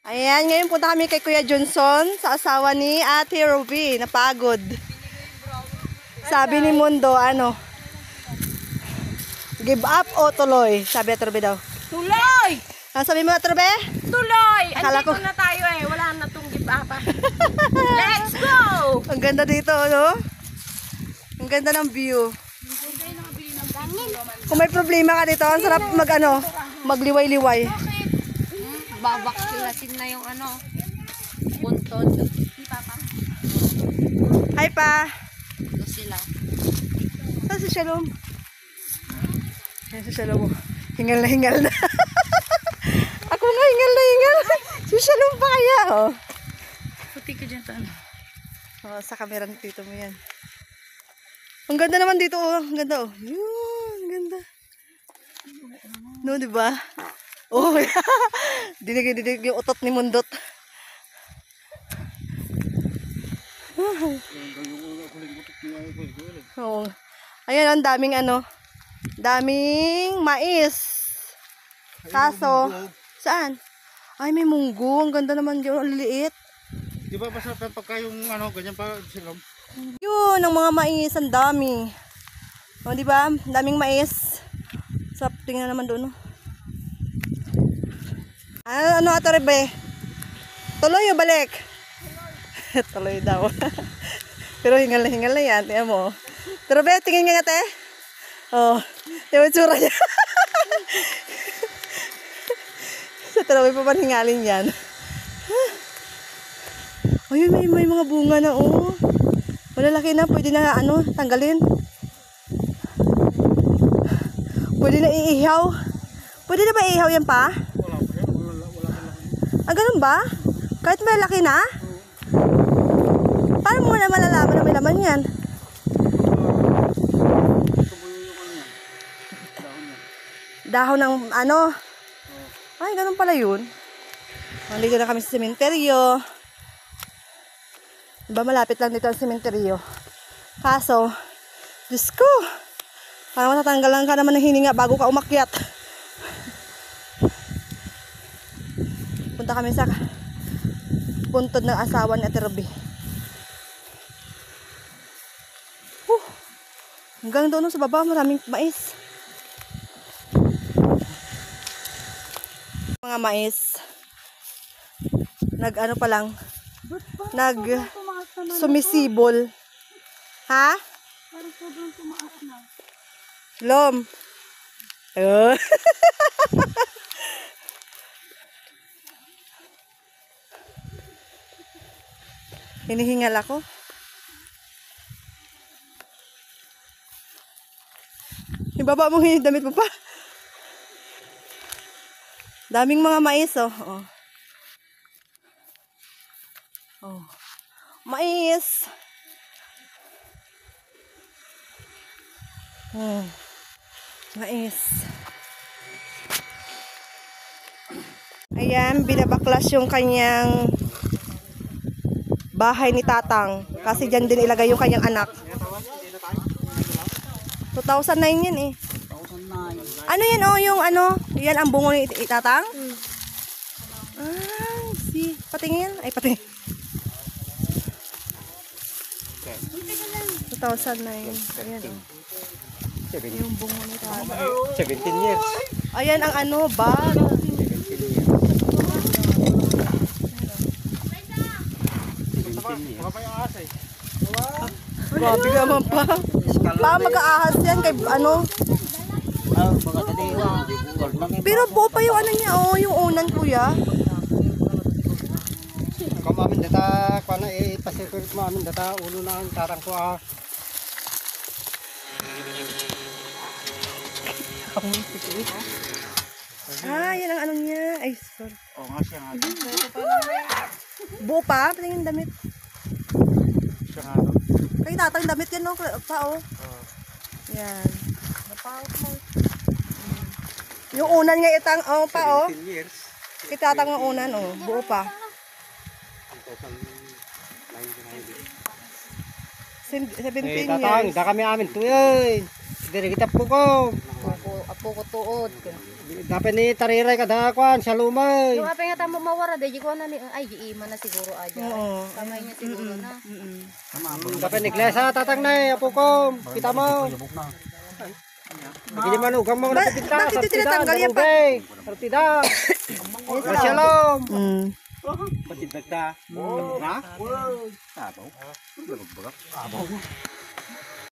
Ayan, ngayon punta kami kay Kuya Johnson sa asawa ni Ate Ruby. Napagod. Sabi ni Mundo, ano? Give up o tuloy? Sabi Ate Ruby daw. Tuloy! Ano sabi mo Ate Ruby? Tuloy! Akala Andito ko- na tayo eh. Wala na itong give up. Let's go! Ang ganda dito, no? Ang ganda ng view. Kung may problema ka dito, ang sarap magliway-liway. Babaksilasin na yung ano. Bunton. Hi pa! Ito sila. Saan si Shalom? Ayan si Shalom. Hingal na. Ako nga hingal na hingal. Si Shalom pa kaya, oh. Puti ka dyan sa ano. Oh, sa camera ni tito mo yan. Ang ganda naman dito, oh. Ang ganda, oh. Yun, ang ganda. No, di ba? Oh, dinig yung utot ni Mundot. Oh. Ayan, ang daming mais. Kaso, saan? Ay, may munggo. Ang ganda naman yun, ang liliit. Di ba masarap yan pagka yung ano, ganyan pa silom? Yun, ang mga mais, ang dami. O, di ba? Daming mais. Sarap, tingnan naman doon, no? Ano, Ate Rebe? Tuloy o balik? Tuloy daw. Pero hingal na yan. Tingnan mo. Ate Rebe, tingin nga ate. Oh, yung tsura niya. Sa Ate Rebe pa man hingalin yan. Ayun, may mga bunga na, oh. Malalaki na, pwede na, tanggalin. Pwede na iihaw. Pwede na ba iihaw yan pa? Ah, ganun ba? Kahit malaki na? Paano mo na malalaman na may laman yan? Dahon ng ano? Ay, ganun pala yun. Nandito na kami sa sementeryo. Diba malapit lang dito ang sementeryo. Kaso, Diyos ko, parang matatanggalan ka naman ng hininga bago ka umakyat. Punta kami sa puntod ng asawa ni Ate Ruby. Hanggang doon sa baba, maraming mais. Mga mais. Sumisibol. Ha? Parang sobrang tumaas na. Lom. Oh. Hinihingal ako. Ibaba mo yung damit mo pa. Daming mga mais, oh. Oh. Oh. Mais. Mais. Ayan, binabaklas yung kanyang bahay ni Tatang. Kasi dyan din ilagay yung kanyang anak. 2009 yan eh. 2009. Ano yan oh, yung yan ang bungo ni Tatang? Ah, see. Patingin. Ay, patingin. 2009. Ayan oh. Yung bungo ni Tatang. 17 years. Ayan ang bag. 17 years. Grabe naman pa. Pa mag-aahas yan kay Pero buo pa yung niya, oh, yung unan kuya. Kamamin data kana pasipir mo amin data ulo na ang tarang ko ah. Yan ang niya. Ay, sorry. Oo nga siya nga. Buo pa, patingin damit. Siya nga. Kay Tatang damit yan, no? Pa, oh. Yan. Napawat mo. Yung unan nga itang, pa, oh. 17 years. Kay Tatang ang unan, oh. Buo pa. 17 Tatang, years. da kami amin tuyoy. Dire kita po ko. Apo ko tuod. Dapat ni tariray kada kwan sa lumay. Yung apay nga tamo mawara, di ko na ni, ay, giima na siguro aja. Oo. Kamay niya siguro na. Dapat ni Glesa tatang na apo ko. Kita mo. Hindi man ugang mo na pipinta bakit sa tinatanggal yan pa? Partida. Shalom. Pagkita. Ha? Sabaw.